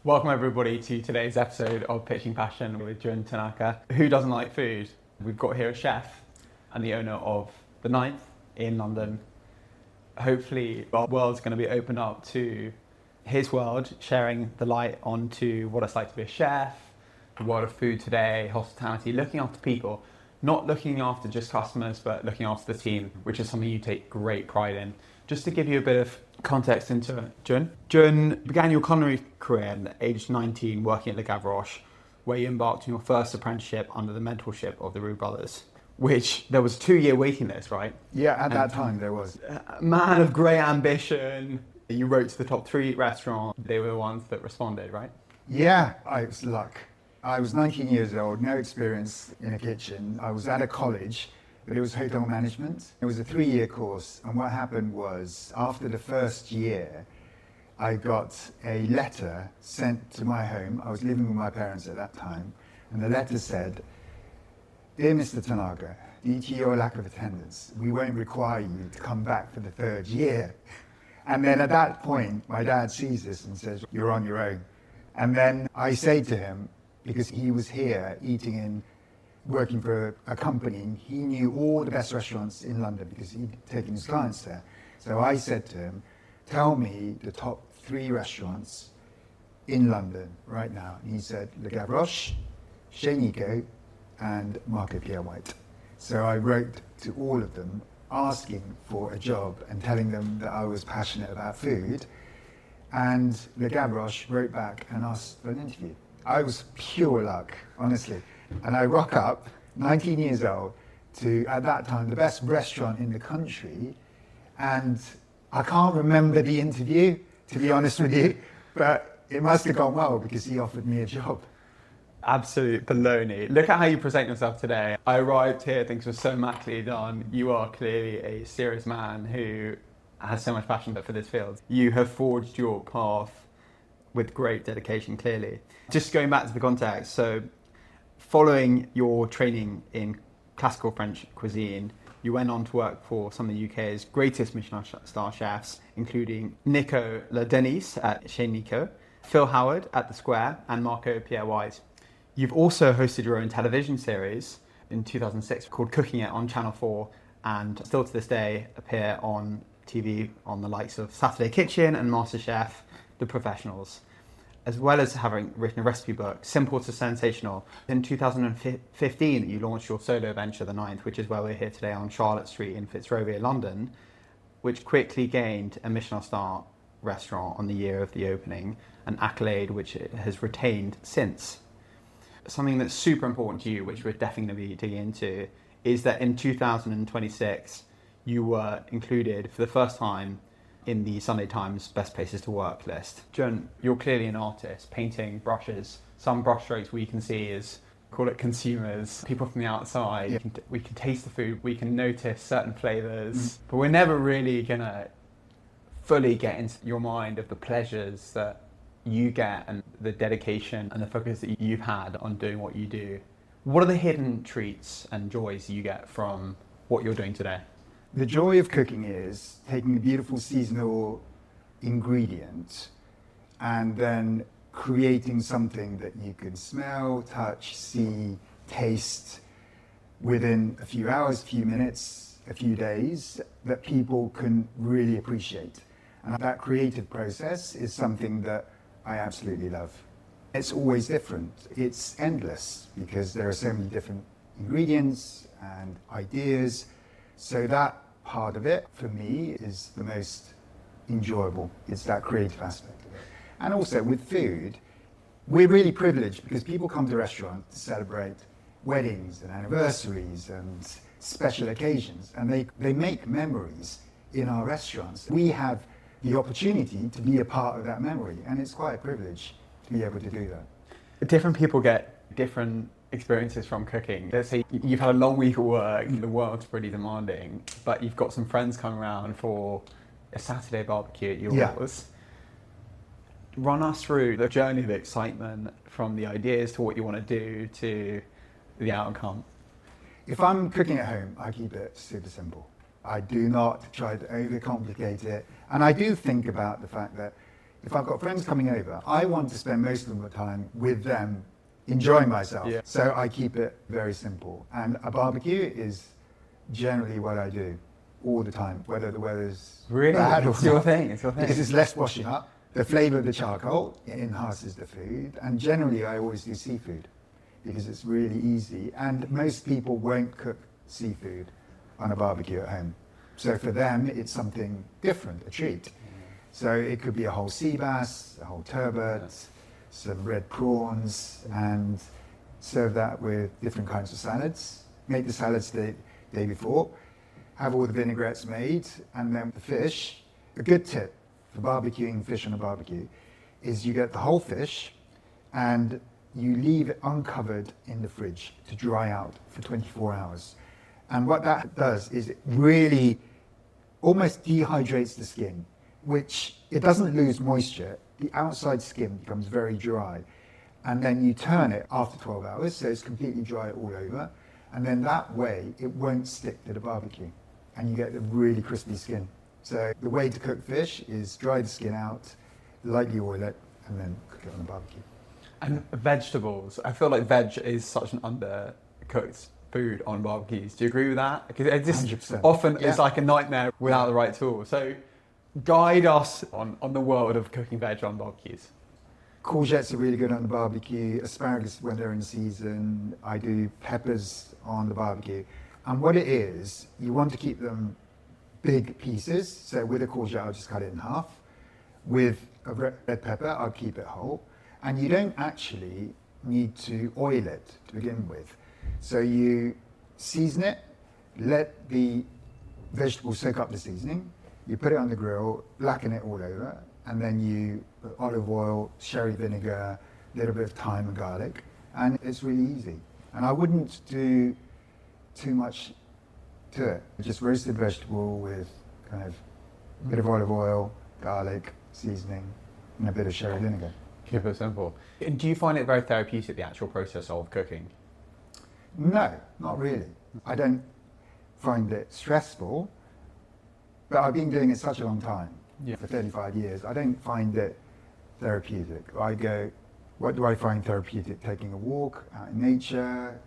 Welcome everybody to today's episode of Pitching Passion with Jun Tanaka. Who doesn't like food? We've got here a chef and the owner of the Ninth in London. Hopefully our world's going to be opened up to his world, sharing the light onto what it's like to be a chef, the world of food today, hospitality, looking after people, not looking after just customers, but looking after the team, which is something you take great pride in. Just to give you a bit of context into Jun. Jun began your culinary career at age 19 working at the Gavroche, where you embarked on your first apprenticeship under the mentorship of the Roux brothers, which there was a 2-year waiting list, right? Yeah, at that time there was. A man of great ambition. You wrote to the top 3 restaurants. They were the ones that responded, right? Yeah, I was luck. I was 19 years old, no experience in a kitchen. I was at a college, but it was hotel management. It was a 3-year course, and what happened was, after the first year, I got a letter sent to my home. I was living with my parents at that time, and the letter said, "Dear Mr. Tanaka, due to your lack of attendance, we won't require you to come back for the 3rd year." And then at that point, my dad sees this and says, "You're on your own." And then I say to him, because he was here working for a company, he knew all the best restaurants in London because he'd taken his clients there. So I said to him, "Tell me the top 3 restaurants in London right now." And he said, Le Gavroche, Chez Nico, and Marco Pierre White. So I wrote to all of them asking for a job and telling them that I was passionate about food. And Le Gavroche wrote back and asked for an interview. I was pure luck, honestly. And I rock up, 19 years old, to, at that time, the best restaurant in the country. And I can't remember the interview, to be honest with you, but it must have gone well because he offered me a job. Absolute baloney. Look at how you present yourself today. I arrived here thinking it was so immaculately done. You are clearly a serious man who has so much passion for this field. You have forged your path with great dedication, clearly. Just going back to the context, so following your training in classical French cuisine, you went on to work for some of the UK's greatest Michelin-starred chefs, including Nico Ladenis at Chez Nico, Phil Howard at The Square, and Marco Pierre White. You've also hosted your own television series in 2006 called Cooking It on Channel 4, and still to this day appear on TV on the likes of Saturday Kitchen and MasterChef, The Professionals, as well as having written a recipe book, Simple to Sensational. In 2015, you launched your solo venture, The Ninth, which is where we're here today on Charlotte Street in Fitzrovia, London, which quickly gained a Michelin-starred restaurant on the year of the opening, an accolade which it has retained since. Something that's super important to you, which we're definitely going to be digging into, is that in 2026, you were included for the first time in the Sunday Times Best Places to Work list. Jun, you're clearly an artist, painting brushes. Some brushstrokes we can see is, call it consumers, people from the outside. Yeah. We can taste the food, we can notice certain flavours, but we're never really gonna fully get into your mind of the pleasures that you get and the dedication and the focus that you've had on doing what you do. What are the hidden treats and joys you get from what you're doing today? The joy of cooking is taking a beautiful seasonal ingredient and then creating something that you can smell, touch, see, taste within a few hours, a few minutes, a few days, that people can really appreciate. And that creative process is something that I absolutely love. It's always different. It's endless because there are so many different ingredients and ideas. So that part of it, for me, is the most enjoyable. It's that creative aspect of it. And also with food, we're really privileged because people come to restaurants to celebrate weddings and anniversaries and special occasions, and they make memories in our restaurants. We have the opportunity to be a part of that memory, and it's quite a privilege to be able to do that. Different people get different experiences from cooking. Let's say you've had a long week of work, the work's pretty demanding, but you've got some friends coming around for a Saturday barbecue at yours. Yeah. Run us through the journey of excitement from the ideas to what you want to do to the outcome. If I'm cooking at home, I keep it super simple. I do not try to overcomplicate it. And I do think about the fact that if I've got friends coming over, I want to spend most of the time with them, enjoying myself. Yeah. So I keep it very simple. And a barbecue is generally what I do all the time, whether the weather's bad or It's your not. thing. It's your thing. Because it's less washing up. The flavour of the charcoal enhances the food. And generally, I always do seafood because it's really easy. And most people won't cook seafood on a barbecue at home. So for them, it's something different, a treat. So it could be a whole sea bass, a whole turbot, some red prawns, and serve that with different kinds of salads. Make the salads the day before. Have all the vinaigrettes made, and then the fish. A good tip for barbecuing fish on a barbecue is you get the whole fish and you leave it uncovered in the fridge to dry out for 24 hours. And what that does is it really almost dehydrates the skin, which it doesn't lose moisture. The outside skin becomes very dry. And then you turn it after 12 hours, so it's completely dry all over. And then that way, it won't stick to the barbecue. And you get a really crispy skin. So the way to cook fish is dry the skin out, lightly oil it, and then cook it on the barbecue. And vegetables. I feel like veg is such an undercooked food on barbecues. Do you agree with that? Because it just 100%. often Yeah. it's like a nightmare without the right tool. So guide us on the world of cooking veg on barbecues. Courgettes are really good on the barbecue. Asparagus when they're in season. I do peppers on the barbecue. And what it is, you want to keep them big pieces. So with a courgette, I'll just cut it in half. With a red pepper, I'll keep it whole. And you don't actually need to oil it to begin with. So you season it, let the vegetables soak up the seasoning. You put it on the grill, blacken it all over, and then you put olive oil, sherry vinegar, a little bit of thyme and garlic, and it's really easy. And I wouldn't do too much to it. Just roasted vegetable with kind of a bit of olive oil, garlic, seasoning, and a bit of sherry vinegar. Keep it simple. And do you find it very therapeutic, the actual process of cooking? No, not really. I don't find it stressful, but I've been doing it such a long time, for 35 years. I don't find it therapeutic. I go, what do I find therapeutic? Taking a walk out in nature.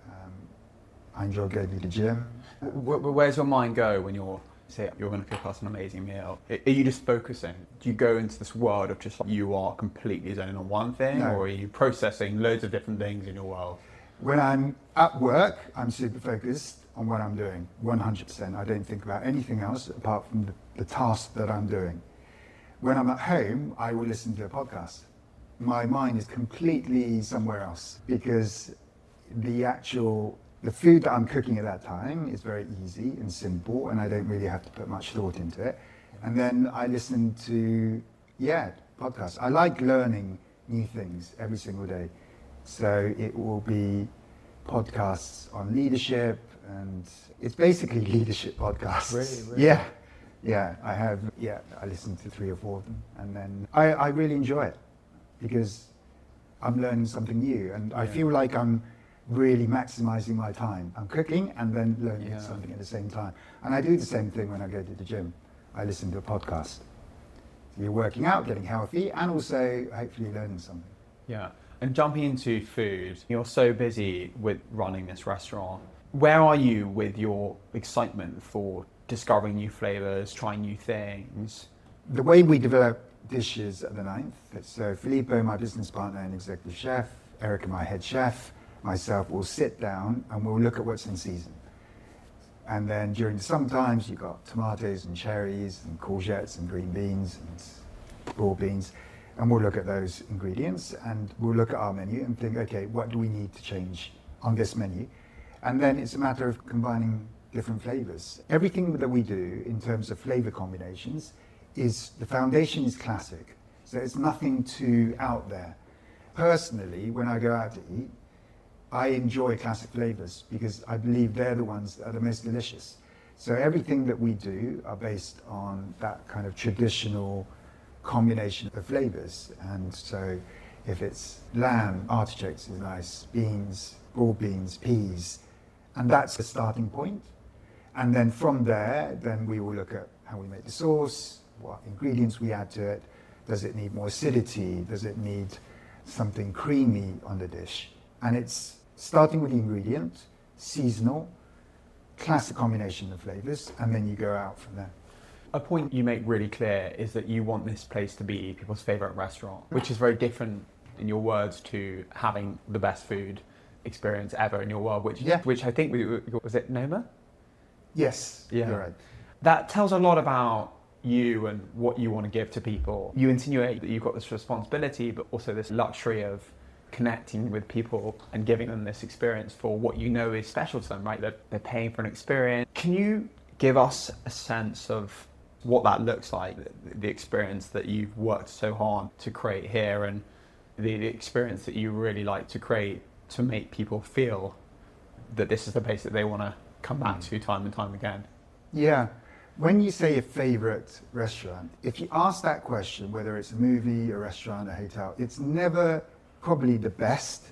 I enjoy going to the gym. Where's your mind go when you're going to cook us an amazing meal? Are you just focusing? Do you go into this world of just you are completely zoning on one thing, No. or are you processing loads of different things in your world? When I'm at work, I'm super focused on what I'm doing, 100%. I don't think about anything else apart from the task that I'm doing. When I'm at home, I will listen to a podcast. My mind is completely somewhere else because the food that I'm cooking at that time is very easy and simple, and I don't really have to put much thought into it. And then I listen to, podcasts. I like learning new things every single day. So it will be podcasts on leadership, and it's basically leadership podcasts. Really? Yeah. I listen to 3 or 4 of them, and then I really enjoy it because I'm learning something new, and I feel like I'm really maximizing my time. I'm cooking and then learning something at the same time. And I do the same thing when I go to the gym. I listen to a podcast. So you're working out, getting healthy, and also hopefully learning something. Yeah. And jumping into food, you're so busy with running this restaurant. Where are you with your excitement for discovering new flavors, trying new things? The way we develop dishes at the Ninth, so Filippo, my business partner and executive chef, Erica, my head chef, myself will sit down and we'll look at what's in season. And then during the summertimes, you've got tomatoes and cherries and courgettes and green beans and broad beans. And we'll look at those ingredients and we'll look at our menu and think, okay, what do we need to change on this menu? And then it's a matter of combining different flavors. Everything that we do in terms of flavor combinations the foundation is classic. So it's nothing too out there. Personally, when I go out to eat, I enjoy classic flavors because I believe they're the ones that are the most delicious. So everything that we do are based on that kind of traditional combination of flavors. And so if it's lamb, artichokes is nice, beans, broad beans, peas, and that's the starting point. And then from there, then we will look at how we make the sauce, what ingredients we add to it, Does it need more acidity? Does it need something creamy on the dish? And it's starting with the ingredient, seasonal, classic combination of flavors, and then you go out from there. A point you make really clear is that you want this place to be people's favourite restaurant, which is very different in your words to having the best food experience ever in your world, which I think, was it Noma? Yes, Yeah. you're right. That tells a lot about you and what you want to give to people. You insinuate that you've got this responsibility, but also this luxury of connecting with people and giving them this experience for what you know is special to them, right? They're paying for an experience. Can you give us a sense of what that looks like, the experience that you've worked so hard to create here, and the experience that you really like to create to make people feel that this is the place that they want to come back to time and time again? Yeah. When you say a favorite restaurant, if you ask that question, whether it's a movie, a restaurant, a hotel, it's never probably the best.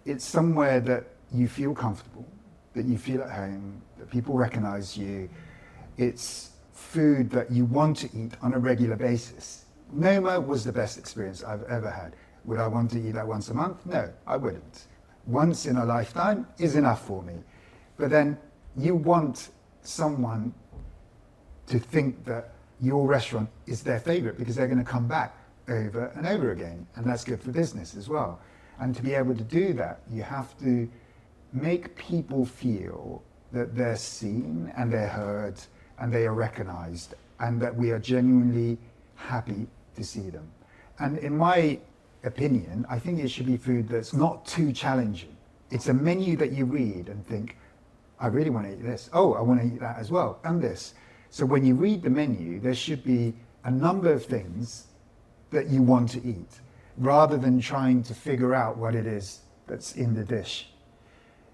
It's somewhere that you feel comfortable, that you feel at home, that people recognize you. It's food that you want to eat on a regular basis. Noma was the best experience I've ever had. Would I want to eat that once a month? No, I wouldn't. Once in a lifetime is enough for me. But then you want someone to think that your restaurant is their favorite because they're going to come back over and over again. And that's good for business as well. And to be able to do that, you have to make people feel that they're seen and they're heard and they are recognized and that we are genuinely happy to see them. And in my opinion, I think it should be food that's not too challenging. It's a menu that you read and think, I really want to eat this. Oh, I want to eat that as well, and this. So when you read the menu, there should be a number of things that you want to eat, rather than trying to figure out what it is that's in the dish.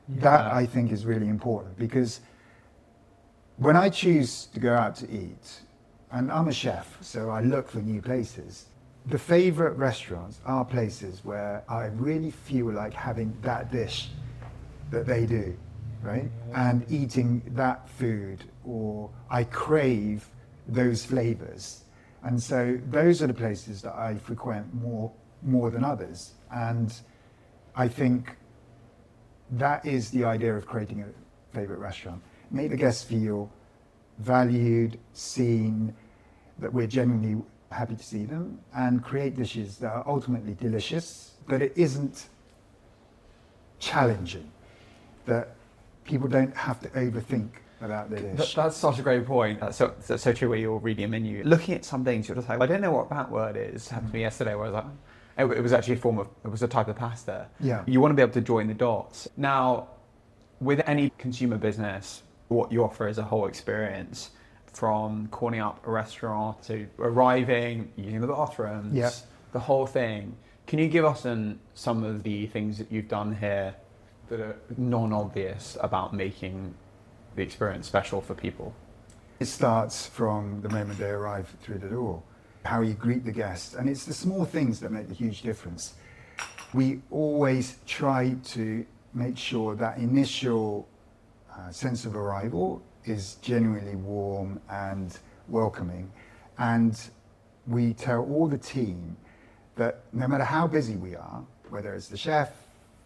Yeah. That, I think, is really important, because when I choose to go out to eat, and I'm a chef, so I look for new places, the favorite restaurants are places where I really feel like having that dish that they do, right? And eating that food, or I crave those flavors. And so those are the places that I frequent more than others. And I think that is the idea of creating a favorite restaurant. Make the guests feel valued, seen, that we're genuinely happy to see them, and create dishes that are ultimately delicious, but it isn't challenging, that people don't have to overthink about the dish. That's such a great point. That's so true where you're reading a menu. Looking at some things, you're just like, I don't know what that word is. It happened to me yesterday where I was like, it was actually it was a type of pasta. Yeah. You want to be able to join the dots. Now, with any consumer business, what you offer is a whole experience, from calling up a restaurant to arriving, using the bathrooms, yeah, the whole thing. Can you give us some of the things that you've done here that are non-obvious about making the experience special for people? It starts from the moment they arrive through the door, how you greet the guests, and it's the small things that make a huge difference. We always try to make sure that initial sense of arrival is genuinely warm and welcoming, and we tell all the team that no matter how busy we are, whether it's the chef,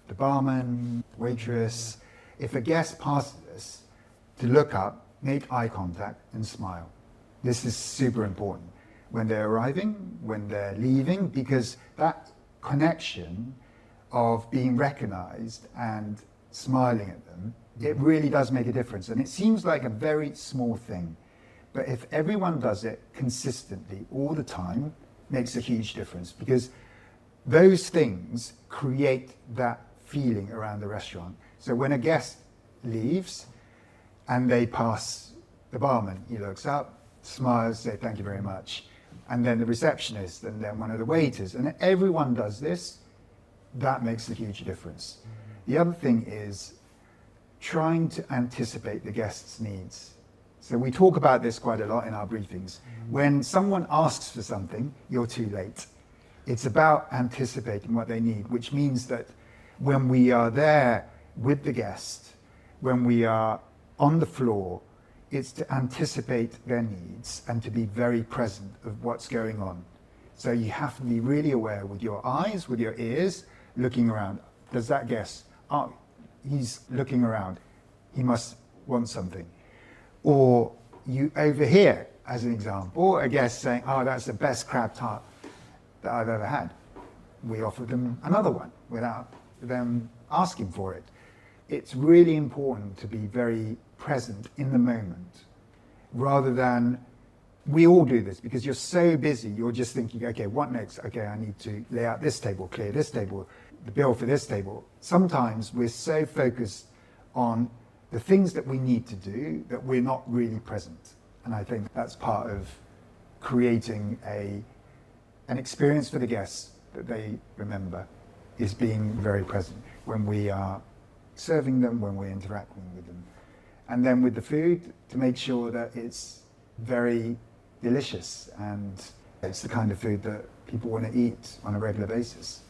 the barman, waitress, if a guest passes us, to look up, make eye contact and smile. This is super important when they're arriving, when they're leaving, because that connection of being recognized and smiling at them, it really does make a difference. And it seems like a very small thing, but if everyone does it consistently all the time, makes a huge difference, because those things create that feeling around the restaurant. So when a guest leaves and they pass the barman, he looks up, smiles, say thank you very much, and then the receptionist, and then one of the waiters, and everyone does this, that makes a huge difference. The other thing is trying to anticipate the guest's needs. So we talk about this quite a lot in our briefings. When someone asks for something, you're too late. It's about anticipating what they need, which means that when we are there with the guest, when we are on the floor, it's to anticipate their needs and to be very present of what's going on. So you have to be really aware with your eyes, with your ears, looking around. Does that guest, oh, he's looking around, he must want something. Or you overhear, as an example, a guest saying, oh, that's the best crab tart that I've ever had. We offer them another one without them asking for it. It's really important to be very present in the moment, rather than, we all do this because you're so busy, you're just thinking, okay, what next? Okay, I need to lay out this table, clear this table, the bill for this table. Sometimes we're so focused on the things that we need to do that we're not really present. And I think that's part of creating an experience for the guests that they remember, is being very present when we are serving them, when we're interacting with them. And then with the food, to make sure that it's very delicious and it's the kind of food that people want to eat on a regular basis.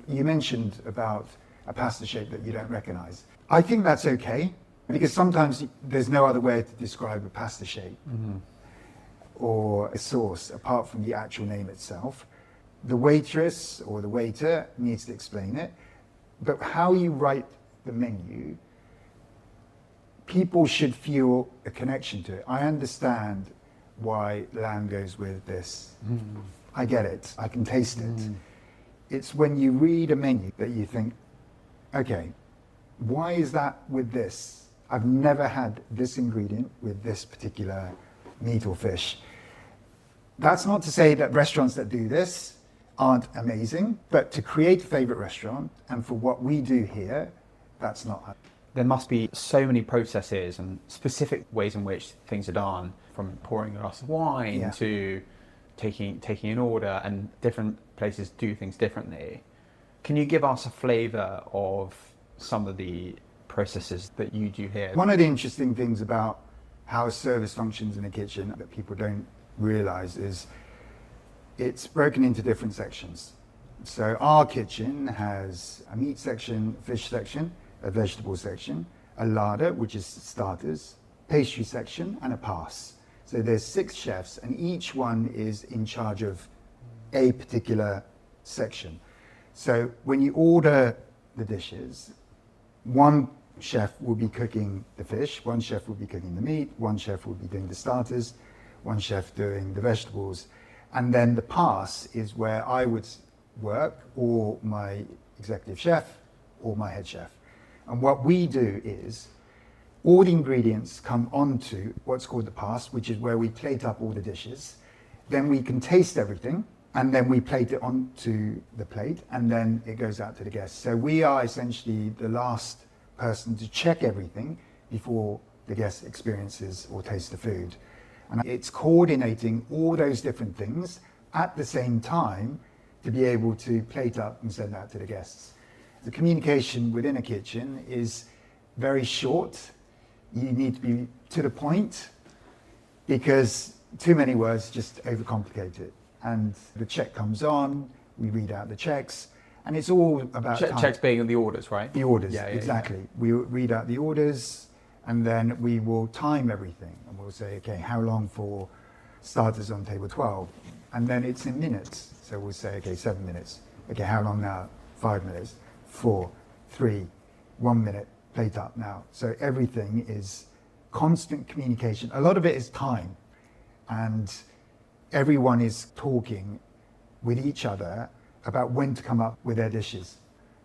You mentioned about a pasta shape that you don't recognize. I think that's okay, because sometimes there's no other way to describe a pasta shape or a sauce apart from the actual name itself. The waitress or the waiter needs to explain it, but how you write the menu, people should feel a connection to it. I understand why lamb goes with this. I get it. I can taste it. It's when you read a menu that you think, okay, why is that with this? I've never had this ingredient with this particular meat or fish. That's not to say that restaurants that do this aren't amazing, but to create a favorite restaurant and for what we do here, that's not. There must be so many processes and specific ways in which things are done, from pouring a glass of wine to taking an order, and different places do things differently. Can you give us a flavour of some of the processes that you do here? One of the interesting things about how service functions in a kitchen that people don't realise is it's broken into different sections. So our kitchen has a meat section, fish section, a vegetable section, a larder, which is starters, pastry section, and a pass. So there's 6 chefs, and each one is in charge of a particular section. So when you order the dishes, one chef will be cooking the fish, one chef will be cooking the meat, one chef will be doing the starters, one chef doing the vegetables, and then the pass is where I would work, or my executive chef, or my head chef. And what we do is, all the ingredients come onto what's called the pass, which is where we plate up all the dishes. Then we can taste everything, and then we plate it onto the plate, and then it goes out to the guests. So we are essentially the last person to check everything before the guest experiences or tastes the food. And it's coordinating all those different things at the same time to be able to plate up and send out to the guests. The communication within a kitchen is very short. You need to be to the point, because too many words just overcomplicate it. And the check comes on, we read out the checks, and it's all about checks being the orders, right? The orders, exactly. Yeah. We read out the orders, and then we will time everything, and we'll say, okay, how long for starters on table 12? And then it's in minutes. So we'll say, okay, 7 minutes. Okay, how long now? 5 minutes, 4, 3, 1 minute, plate up now. So everything is constant communication. A lot of it is time, and everyone is talking with each other about when to come up with their dishes.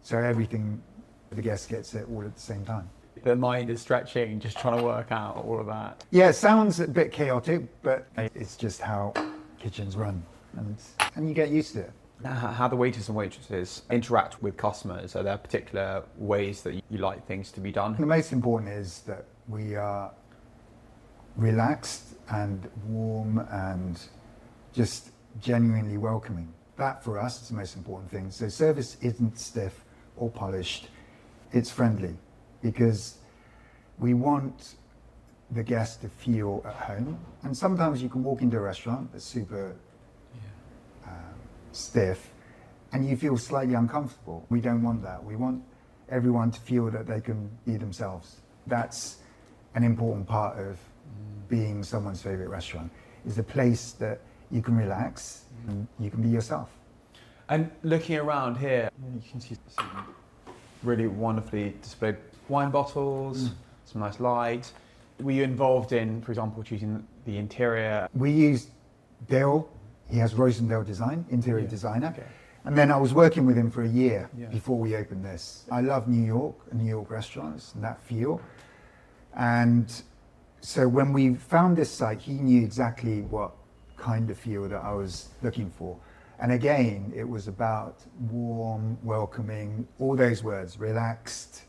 So everything, the guest gets it all at the same time. The mind is stretching, just trying to work out all of that. Yeah, it sounds a bit chaotic, but it's just how kitchens run, and you get used to it. How the waiters and waitresses interact with customers, are there particular ways that you like things to be done? The most important is that we are relaxed and warm and just genuinely welcoming. That for us is the most important thing. So service isn't stiff or polished, it's friendly, because we want the guest to feel at home. And sometimes you can walk into a restaurant that's super stiff and you feel slightly uncomfortable. We don't want that. We want everyone to feel that they can be themselves. That's an important part of being someone's favorite restaurant, is a place that you can relax, and you can be yourself. And looking around here, you can see some really wonderfully displayed wine bottles, some nice light. Were you involved in, for example, choosing the interior? We used Dale, he has Rosendale Design, interior designer. Okay. And then I was working with him for a year before we opened this. I love New York and New York restaurants and that feel. And so when we found this site, he knew exactly what kind of feel that I was looking for. And again, it was about warm, welcoming, all those words, relaxed.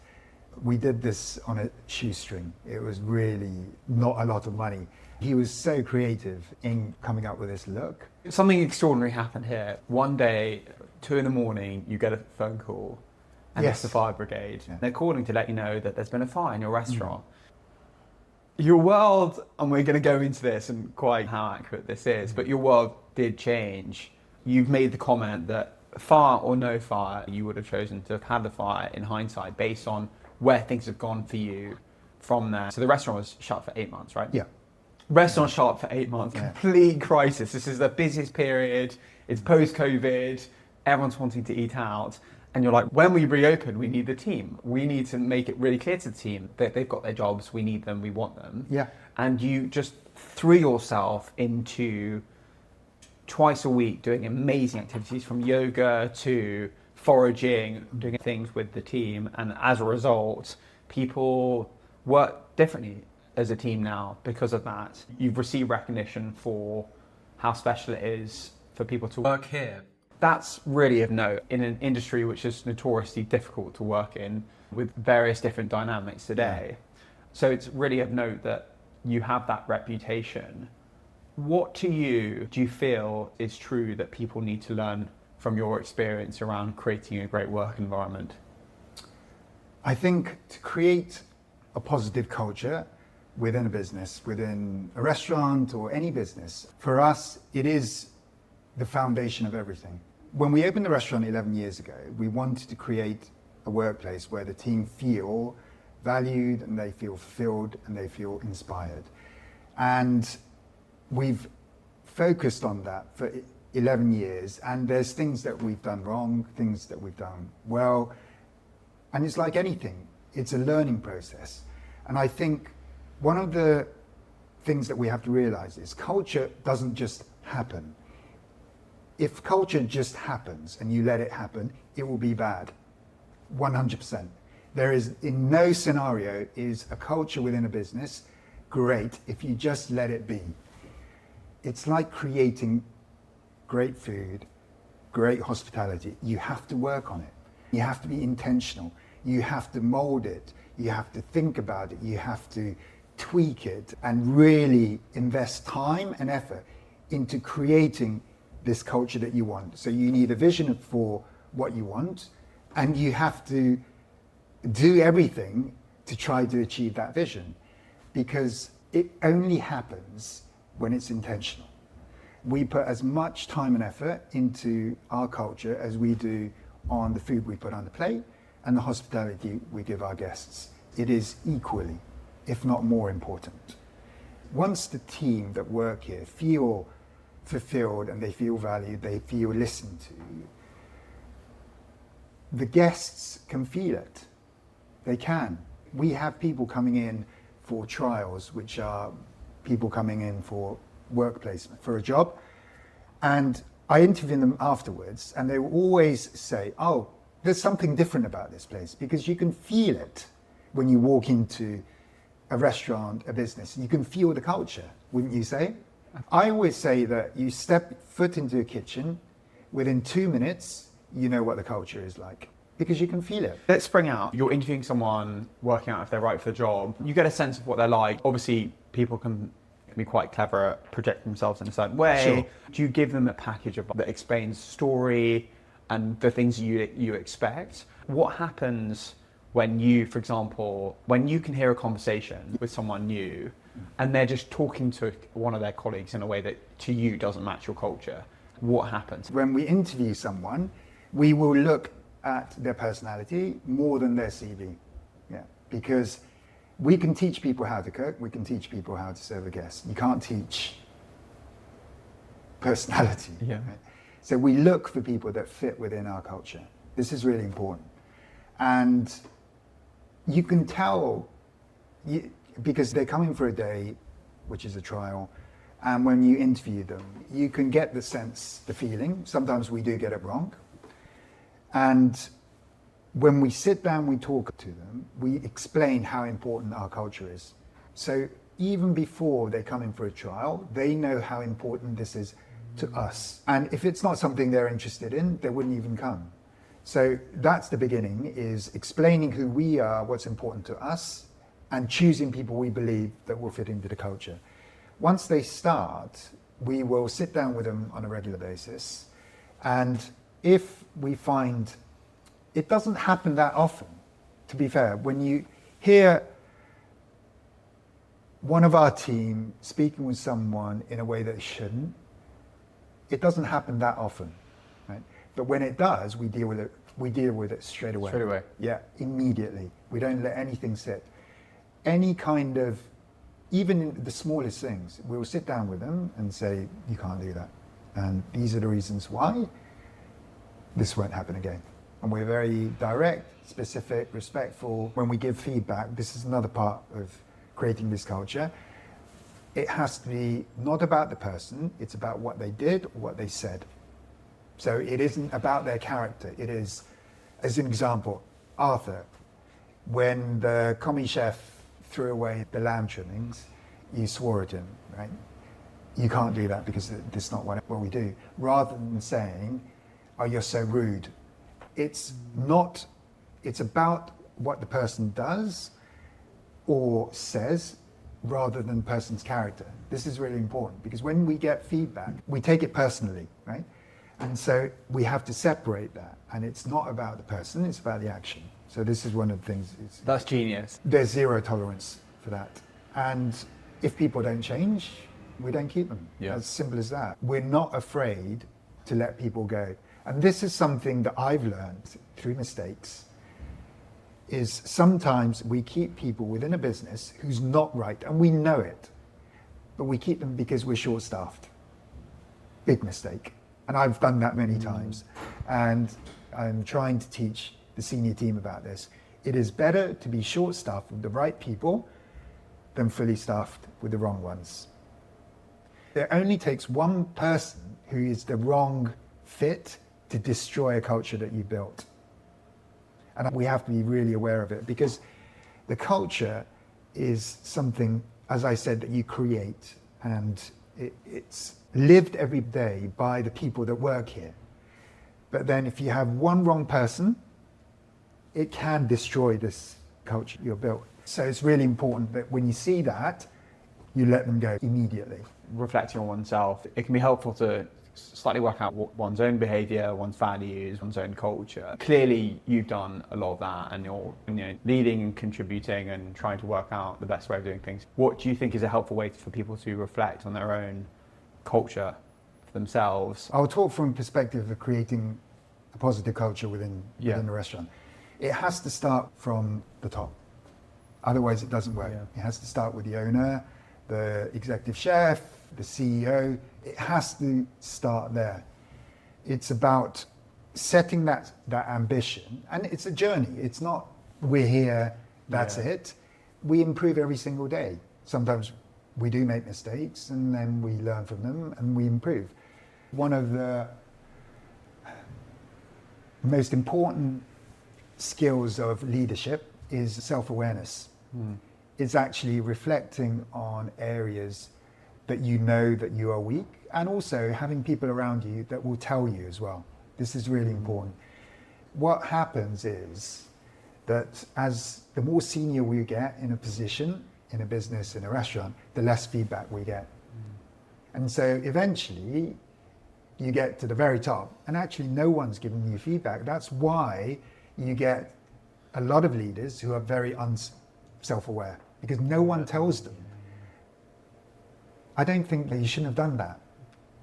We did this on a shoestring. It was really not a lot of money. He was so creative in coming up with this look. Something extraordinary happened here. One day, 2 a.m, you get a phone call, and it's the fire brigade. Yeah. They're calling to let you know that there's been a fire in your restaurant. Your world, and we're going to go into this and quite how accurate this is, but your world did change. You've made the comment that fire or no fire, you would have chosen to have had the fire in hindsight based on where things have gone for you from there. So the restaurant was shut for 8 months, right? Yeah. Restaurant shut for 8 months, complete crisis. This is the busiest period, it's post-COVID, everyone's wanting to eat out. And you're like, when we reopen, we need the team. We need to make it really clear to the team that they've got their jobs, we need them, we want them. Yeah. And you just threw yourself into twice a week doing amazing activities from yoga to foraging, doing things with the team. And as a result, people work differently as a team now because of that. You've received recognition for how special it is for people to work here. That's really of note in an industry which is notoriously difficult to work in with various different dynamics today. Yeah. So it's really of note that you have that reputation. What to you do you feel is true that people need to learn from your experience around creating a great work environment? I think to create a positive culture within a business, within a restaurant or any business, for us, it is the foundation of everything. When we opened the restaurant 11 years ago, we wanted to create a workplace where the team feel valued and they feel fulfilled and they feel inspired. And we've focused on that for 11 years, and there's things that we've done wrong, things that we've done well, and it's like anything, it's a learning process. And I think one of the things that we have to realize is culture doesn't just happen. If culture just happens and you let it happen, it will be bad, 100%. There is, in no scenario is a culture within a business great if you just let it be. It's like creating great food, great hospitality. You have to work on it. You have to be intentional. You have to mold it. You have to think about it. You have to tweak it and really invest time and effort into creating this culture that you want. So you need a vision for what you want, and you have to do everything to try to achieve that vision, because it only happens when it's intentional. We put as much time and effort into our culture as we do on the food we put on the plate and the hospitality we give our guests. It is equally, if not more important. Once the team that work here feel fulfilled and they feel valued, they feel listened to, the guests can feel it. They can. We have people coming in for trials, which are people coming in for work placement, for a job. And I interview them afterwards, and they will always say, oh, there's something different about this place, because you can feel it when you walk into a restaurant, a business. You can feel the culture, wouldn't you say? I always say that you step foot into a kitchen, within 2 minutes, you know what the culture is like, because you can feel it. Let's spring out. You're interviewing someone, working out if they're right for the job. You get a sense of what they're like. Obviously, people can be quite clever at projecting themselves in a certain way. Sure. Do you give them a package that explains story and the things you expect? What happens when you, for example, when you can hear a conversation with someone new and they're just talking to one of their colleagues in a way that to you doesn't match your culture? What happens? When we interview someone, we will look at their personality more than their CV. Yeah, because we can teach people how to cook, we can teach people how to serve a guest. You can't teach personality. Yeah. Right? So we look for people that fit within our culture. This is really important. And you can tell, because they're coming for a day, which is a trial, and when you interview them, you can get the sense, the feeling. Sometimes we do get it wrong. And when we sit down, we talk to them, we explain how important our culture is. So even before they come in for a trial, they know how important this is to us. And if it's not something they're interested in, they wouldn't even come. So that's the beginning, is explaining who we are, what's important to us, and choosing people we believe that will fit into the culture. Once they start, we will sit down with them on a regular basis. And if we find, it doesn't happen that often, to be fair. When you hear one of our team speaking with someone in a way that it shouldn't, it doesn't happen that often, right? But when it does, we deal with it. We deal with it straight away. Straight away. Yeah, immediately. We don't let anything sit. Any kind of, even in the smallest things, we will sit down with them and say, you can't do that. And these are the reasons why this won't happen again. And we're very direct, specific, respectful. When we give feedback, this is another part of creating this culture. It has to be not about the person, it's about what they did or what they said. So it isn't about their character. It is, as an example, Arthur, when the commis chef threw away the lamb trimmings, you swore at him, right? You can't do that because this is not what we do. Rather than saying, oh, you're so rude. It's not, it's about what the person does or says rather than the person's character. This is really important because when we get feedback, we take it personally, right? And so we have to separate that. And it's not about the person, it's about the action. So this is one of the things. That's genius. There's zero tolerance for that. And if people don't change, we don't keep them. Yeah. As simple as that. We're not afraid to let people go. And this is something that I've learned through mistakes, is sometimes we keep people within a business who's not right, and we know it, but we keep them because we're short-staffed. Big mistake. And I've done that many times. And I'm trying to teach the senior team about this. It is better to be short-staffed with the right people than fully staffed with the wrong ones. It only takes one person who is the wrong fit to destroy a culture that you built. And we have to be really aware of it because the culture is something, as I said, that you create, and it's lived every day by the people that work here. But then if you have one wrong person, it can destroy this culture you've built. So it's really important that when you see that, you let them go immediately. Reflecting on oneself, it can be helpful to slightly work out one's own behaviour, one's values, one's own culture. Clearly, you've done a lot of that, and you're leading and contributing and trying to work out the best way of doing things. What do you think is a helpful way for people to reflect on their own culture for themselves? I'll talk from a perspective of creating a positive culture within the restaurant. It has to start from the top. Otherwise, it doesn't work. Yeah. It has to start with the owner, the executive chef, the CEO. It has to start there. It's about setting that ambition, and it's a journey. It's not we're here, that's it. We improve every single day. Sometimes we do make mistakes, and then we learn from them and we improve. One of the most important skills of leadership is self-awareness. It's actually reflecting on areas that you know that you are weak, and also having people around you that will tell you as well. This is really important. What happens is that as the more senior we get in a position, in a business, in a restaurant, the less feedback we get. And so eventually you get to the very top and actually no one's giving you feedback. That's why you get a lot of leaders who are very self-aware, because no one tells them. I don't think that you shouldn't have done that,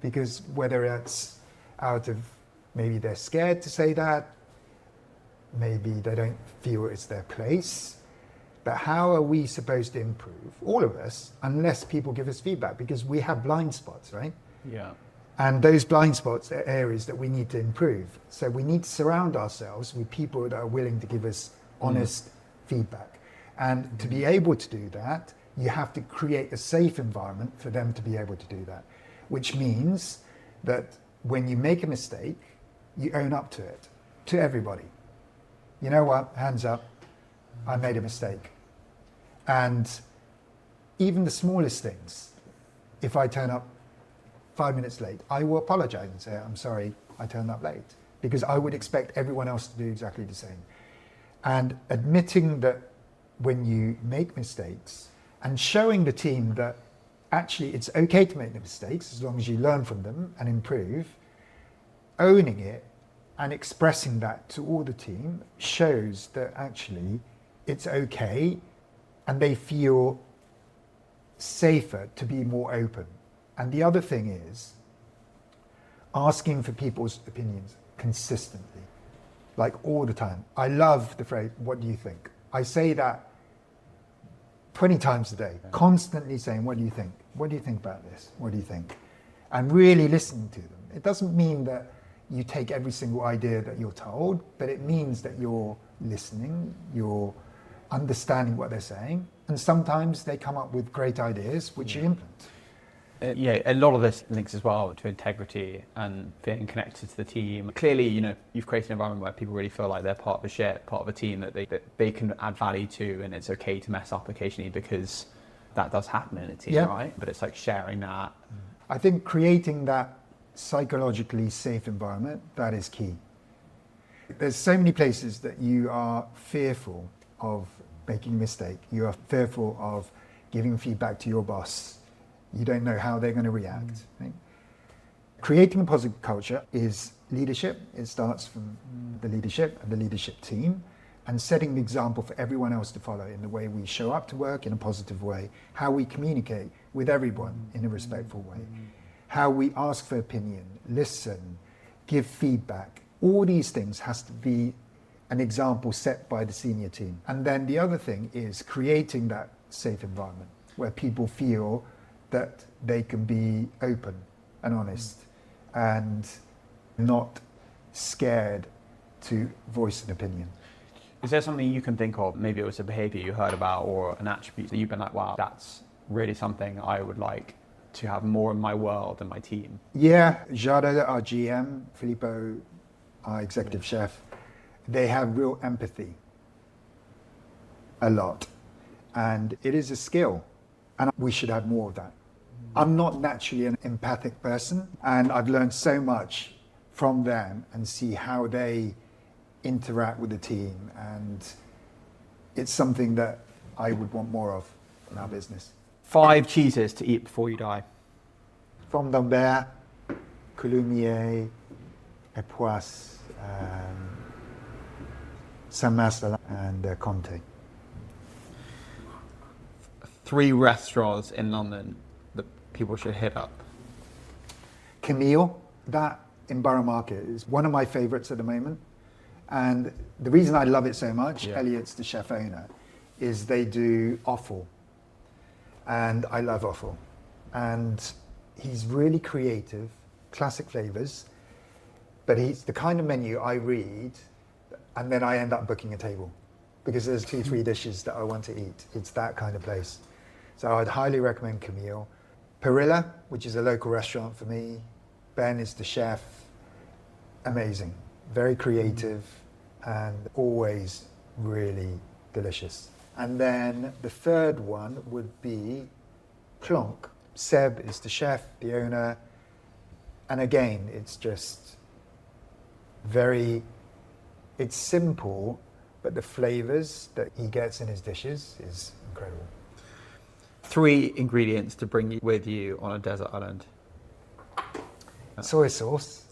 because whether it's out of maybe they're scared to say that, maybe they don't feel it's their place, but how are we supposed to improve, all of us, unless people give us feedback, because we have blind spots, right? Yeah. And those blind spots are areas that we need to improve. So we need to surround ourselves with people that are willing to give us honest feedback. And to be able to do that, you have to create a safe environment for them to be able to do that, which means that when you make a mistake, you own up to it, to everybody. You know what, hands up, I made a mistake. And even the smallest things, if I turn up 5 minutes late, I will apologize and say, I'm sorry, I turned up late, because I would expect everyone else to do exactly the same. And admitting that when you make mistakes and showing the team that actually it's okay to make the mistakes as long as you learn from them and improve, owning it and expressing that to all the team shows that actually it's okay and they feel safer to be more open. And the other thing is asking for people's opinions consistently, like all the time. I love the phrase, what do you think? I say that 20 times a day, constantly saying, what do you think? What do you think about this? What do you think? And really listening to them. It doesn't mean that you take every single idea that you're told, but it means that you're listening, you're understanding what they're saying, and sometimes they come up with great ideas which you implement. Yeah, a lot of this links as well to integrity and feeling connected to the team. Clearly, you've created an environment where people really feel like they're part of a ship, part of a team that they can add value to, and it's okay to mess up occasionally because that does happen in a team, right? But it's like sharing that. I think creating that psychologically safe environment, that is key. There's so many places that you are fearful of making a mistake. You are fearful of giving feedback to your boss. You don't know how they're going to react. Right? Creating a positive culture is leadership. It starts from the leadership and the leadership team, and setting the example for everyone else to follow in the way we show up to work in a positive way, how we communicate with everyone in a respectful way, how we ask for opinion, listen, give feedback. All these things has to be an example set by the senior team. And then the other thing is creating that safe environment where people feel that they can be open and honest and not scared to voice an opinion. Is there something you can think of, maybe it was a behaviour you heard about or an attribute that you've been like, wow, that's really something I would like to have more in my world and my team? Yeah, Jada, our GM, Filippo, our executive chef, they have real empathy, a lot. And it is a skill, and we should have more of that. I'm not naturally an empathic person, and I've learned so much from them and see how they interact with the team, and it's something that I would want more of in our business. 5 cheeses to eat before you die. From d'Ambert, Coulommiers, Epoisse, Saint-Marcelin, and Comté. 3 restaurants in London that people should hit up. Camille, that in Borough Market is one of my favourites at the moment. And the reason I love it so much, Elliot's the chef owner, is they do offal. And I love offal. And he's really creative, classic flavours, but he's the kind of menu I read and then I end up booking a table because there's 2-3 dishes that I want to eat. It's that kind of place. So I'd highly recommend Camille. Perilla, which is a local restaurant for me. Ben is the chef. Amazing, very creative and always really delicious. And then the third one would be Plonk. Seb is the chef, the owner. And again, it's just it's simple, but the flavors that he gets in his dishes is incredible. 3 ingredients to bring with you on a desert island. Soy sauce.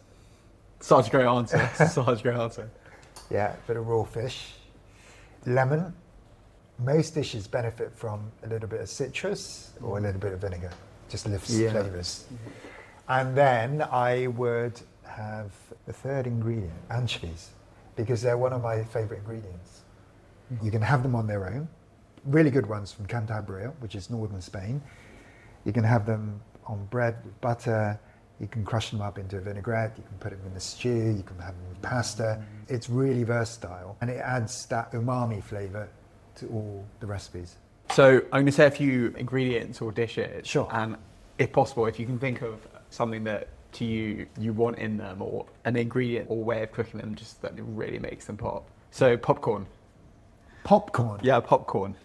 Such a great answer. Such a great answer. Yeah, bit of raw fish. Lemon. Most dishes benefit from a little bit of citrus or a little bit of vinegar. Just lifts flavors. And then I would have the third ingredient, anchovies, because they're one of my favorite ingredients. You can have them on their own. Really good ones from Cantabria, which is northern Spain. You can have them on bread with butter. You can crush them up into a vinaigrette, you can put them in a stew, you can have them with pasta. It's really versatile and it adds that umami flavour to all the recipes. So I'm going to say a few ingredients or dishes. Sure. And if possible, if you can think of something that to you want in them, or an ingredient or way of cooking them just that really makes them pop. So popcorn. Popcorn? Yeah, popcorn.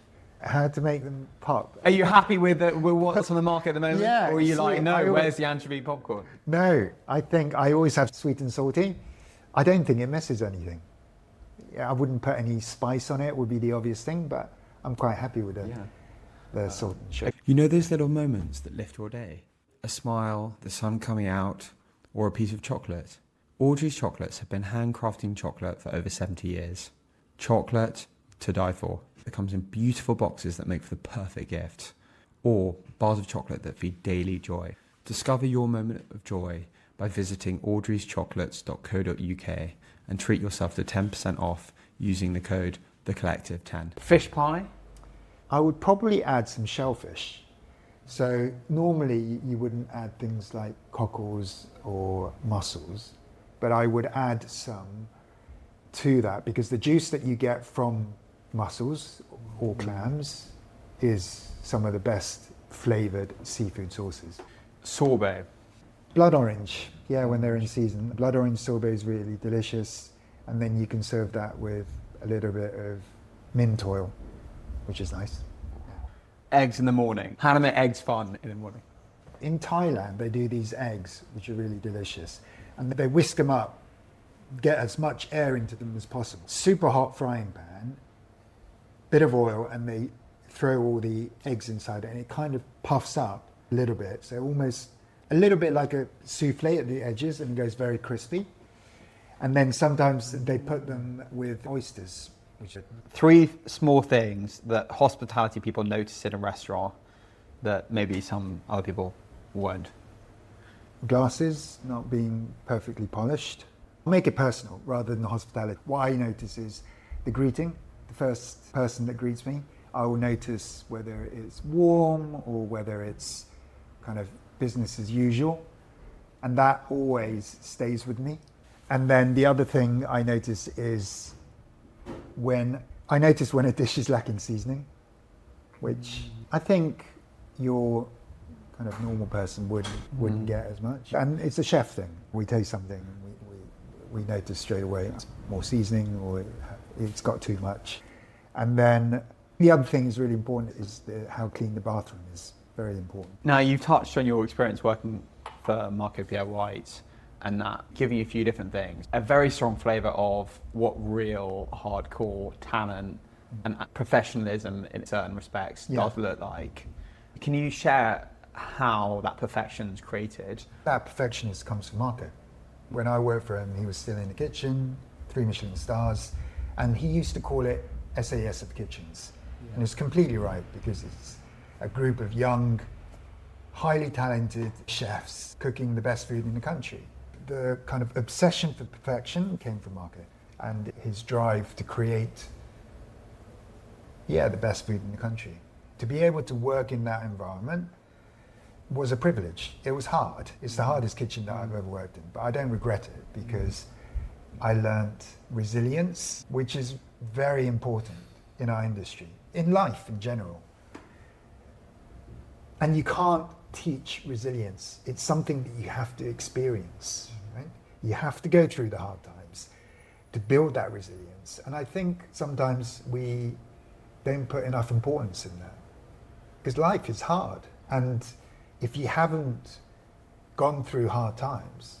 How to make them pop? Are you happy with what's on the market at the moment? Yeah, Or are you see, like, no, I always- where's the anchovy popcorn? No, I think I always have sweet and salty. I don't think it messes anything. I wouldn't put any spice on it, would be the obvious thing, but I'm quite happy with the salt and sugar. You know those little moments that lift your day? A smile, the sun coming out, or a piece of chocolate? Audrey's Chocolates have been handcrafting chocolate for over 70 years. Chocolate to die for. It comes in beautiful boxes that make for the perfect gift. Or bars of chocolate that feed daily joy. Discover your moment of joy by visiting audreyschocolates.co.uk and treat yourself to 10% off using the code TheCollective10. Fish pie? I would probably add some shellfish. So normally you wouldn't add things like cockles or mussels, but I would add some to that because the juice that you get from mussels or clams is some of the best flavoured seafood sauces. Sorbet. Blood orange, yeah, when they're in season. Blood orange sorbet is really delicious, and then you can serve that with a little bit of mint oil, which is nice. Eggs in the morning. How to make eggs fun in the morning? In Thailand, they do these eggs, which are really delicious, and they whisk them up, get as much air into them as possible. Super hot frying pan, bit of oil, and they throw all the eggs inside it, and it kind of puffs up a little bit, so almost a little bit like a souffle at the edges, and goes very crispy. And then sometimes they put them with oysters, which are 3 small things that hospitality people notice in a restaurant that maybe some other people won't. glasses not being perfectly polished. Make it personal rather than hospitality. What I notice is the greeting. The first person that greets me, I will notice whether it's warm or whether it's kind of business as usual. And that always stays with me. And then the other thing I notice is when a dish is lacking seasoning, which I think your kind of normal person wouldn't get as much. And it's a chef thing. We taste something and we notice straight away it's more seasoning or it's got too much. And then the other thing is really important is how clean the bathroom is. Very important. Now, you've touched on your experience working for Marco Pierre White and that giving you a few different things. A very strong flavour of what real hardcore talent and professionalism in certain respects does look like. Can you share how that perfection's created? That perfectionist comes from Marco. When I worked for him, he was still in the kitchen, 3 Michelin stars, and he used to call it SAS of kitchens. Yeah. And it's completely right because it's a group of young, highly talented chefs cooking the best food in the country. The kind of obsession for perfection came from Marco and his drive to create, the best food in the country. To be able to work in that environment was a privilege. It was hard. It's the hardest kitchen that I've ever worked in, but I don't regret it because I learnt resilience, which is very important in our industry, in life in general. And you can't teach resilience. It's something that you have to experience, right? You have to go through the hard times to build that resilience. And I think sometimes we don't put enough importance in that because life is hard. And if you haven't gone through hard times,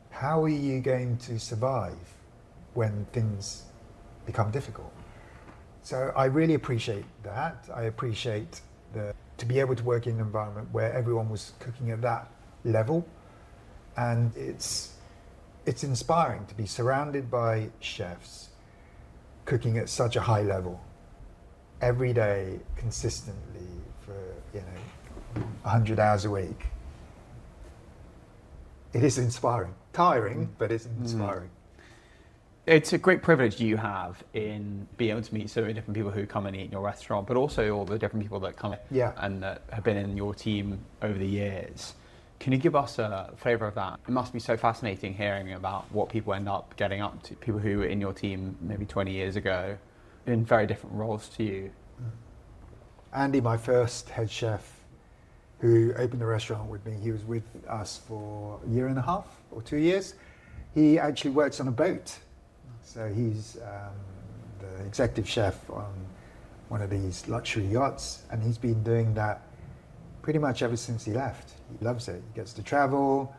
how are you going to survive when things become difficult? So I really appreciate that. I appreciate to be able to work in an environment where everyone was cooking at that level. And it's inspiring to be surrounded by chefs cooking at such a high level every day, consistently for 100 hours a week. It is inspiring. Tiring, but it's inspiring. It's a great privilege you have in being able to meet so many different people who come and eat in your restaurant, but also all the different people that come and that have been in your team over the years. Can you give us a flavour of that? It must be so fascinating hearing about what people end up getting up to. People who were in your team maybe 20 years ago in very different roles to you. Andy, my first head chef, who opened the restaurant with me, he was with us for a year and a half or 2 years. He actually works on a boat. So he's the executive chef on one of these luxury yachts, and he's been doing that pretty much ever since he left. He loves it. He gets to travel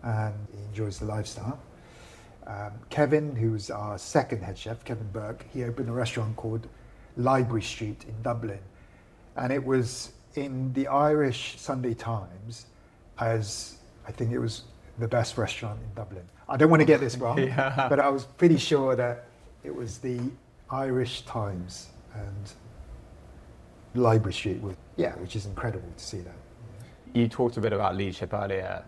and he enjoys the lifestyle. Kevin, who's our second head chef, Kevin Burke, he opened a restaurant called Library Street in Dublin. And it was in the Irish Sunday Times as, I think it was the best restaurant in Dublin. I don't want to get this wrong, Yeah. but I was pretty sure that it was the Irish Times, and Library Street was, which is incredible to see that. You talked a bit about leadership earlier.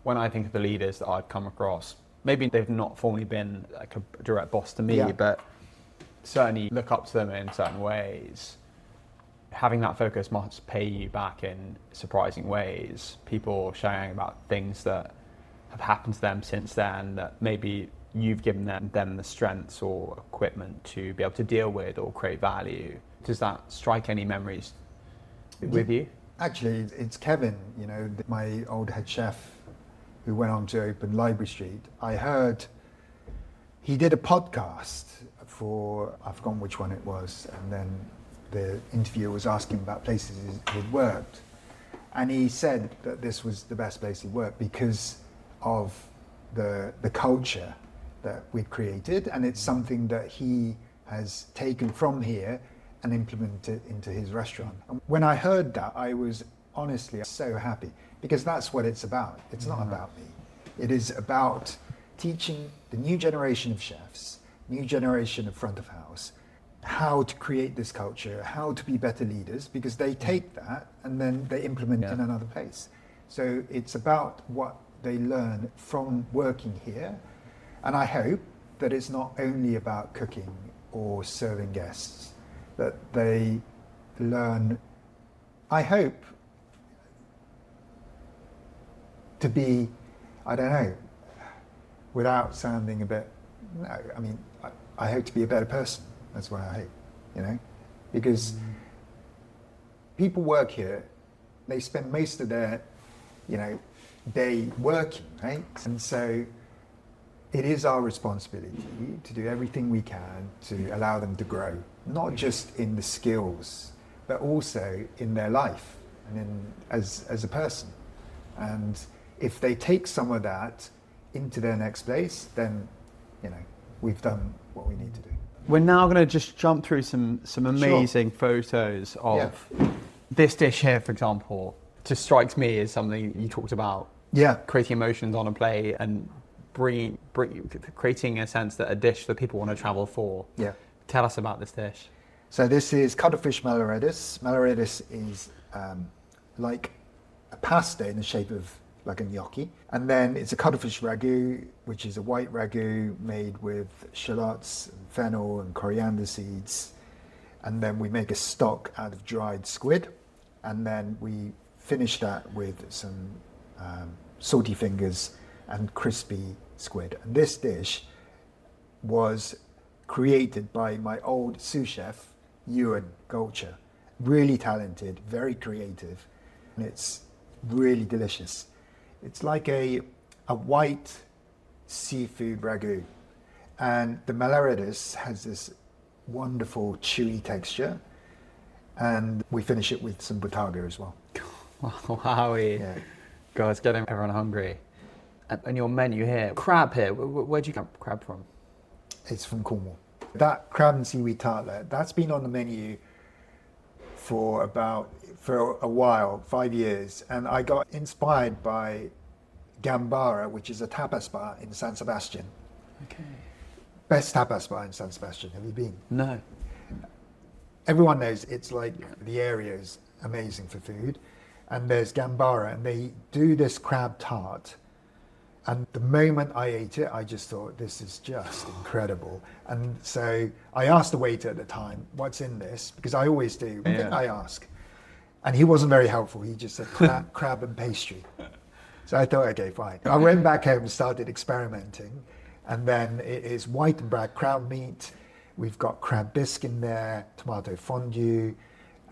When I think of the leaders that I've come across, maybe they've not formally been like a direct boss to me, but certainly look up to them in certain ways. Having that focus must pay you back in surprising ways. People sharing about things that have happened to them since then that maybe you've given them the strengths or equipment to be able to deal with or create value. Does that strike any memories with you? Actually, it's Kevin, my old head chef who went on to open Library Street. I heard he did a podcast for, I've forgotten which one it was, and then the interviewer was asking about places he'd worked. And he said that this was the best place he worked because of the culture that we'd created, and it's something that he has taken from here and implemented into his restaurant. And when I heard that, I was honestly so happy, because that's what it's about. It's not about me. It is about teaching the new generation of chefs, new generation of front of house, how to create this culture, how to be better leaders, because they take that and then they implement it in another place. So it's about what they learn from working here. And I hope that it's not only about cooking or serving guests, that they learn, I hope, to be, I don't know, without sounding a bit, no, I mean, I hope to be a better person. That's what I hope, because people work here, they spend most of their, day working, right? And so it is our responsibility to do everything we can to allow them to grow, not just in the skills, but also in their life and as a person. And if they take some of that into their next place, then, we've done what we need to do. We're now going to just jump through some amazing photos of this dish here, for example. Just strikes me as something you talked about. Yeah. Creating emotions on a plate and creating a sense that a dish that people want to travel for. Yeah. Tell us about this dish. So this is cuttlefish malaredis. Malaredis is like a pasta in the shape of like a gnocchi. And then it's a cuttlefish ragu, which is a white ragu made with shallots, and fennel and coriander seeds. And then we make a stock out of dried squid. And then we finish that with some salty fingers and crispy squid. And this dish was created by my old sous chef, Ewan Golcher. Really talented, very creative, and it's really delicious. It's like a white seafood ragu, and the malaredis has this wonderful chewy texture, and we finish it with some butaga as well. Wowie. Yeah. God, it's getting everyone hungry. And your menu here, crab here, where'd you get crab from? It's from Cornwall. That crab and seaweed tartlet, that's been on the menu for a while, 5 years. And I got inspired by Gambara, which is a tapas bar in San Sebastian. Okay. Best tapas bar in San Sebastian. Have you been? No. Everyone knows it's like the area is amazing for food. And there's Gambara, and they do this crab tart. And the moment I ate it, I just thought, this is just incredible. And so I asked the waiter at the time, what's in this? Because I always do. I think I ask. And he wasn't very helpful. He just said crab and pastry. So I thought, okay, fine. I went back home and started experimenting. And then it is white and black crab meat. We've got crab bisque in there, tomato fondue,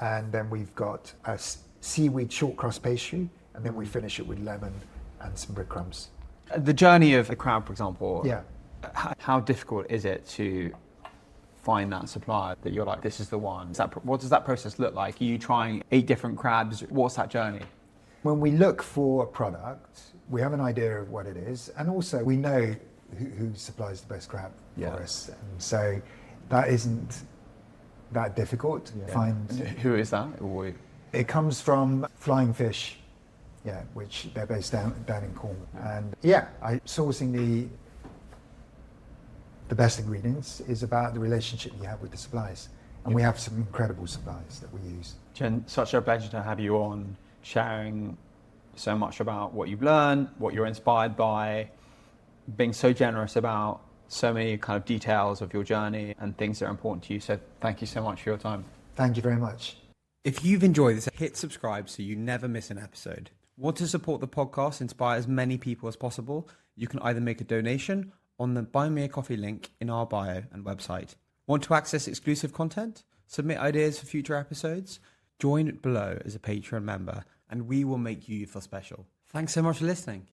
and then we've got a seaweed short crust pastry, and then we finish it with lemon and some breadcrumbs. The journey of the crab, for example, Yeah. how difficult is it to find that supplier that you're like, this is the one? What does that process look like? Are you trying 8 different crabs? What's that journey? When we look for a product, we have an idea of what it is, and also we know who supplies the best crab for us. And so that isn't that difficult to find. Who is that? It comes from Flying Fish, which they're based down in Cornwall. And sourcing the best ingredients is about the relationship you have with the suppliers. And we have some incredible suppliers that we use. Jen, such a pleasure to have you on, sharing so much about what you've learned, what you're inspired by, being so generous about so many kind of details of your journey and things that are important to you. So thank you so much for your time. Thank you very much. If you've enjoyed this, hit subscribe so you never miss an episode. Want to support the podcast, inspire as many people as possible? You can either make a donation on the Buy Me a Coffee link in our bio and website. Want to access exclusive content? Submit ideas for future episodes? Join below as a Patreon member and we will make you feel special. Thanks so much for listening.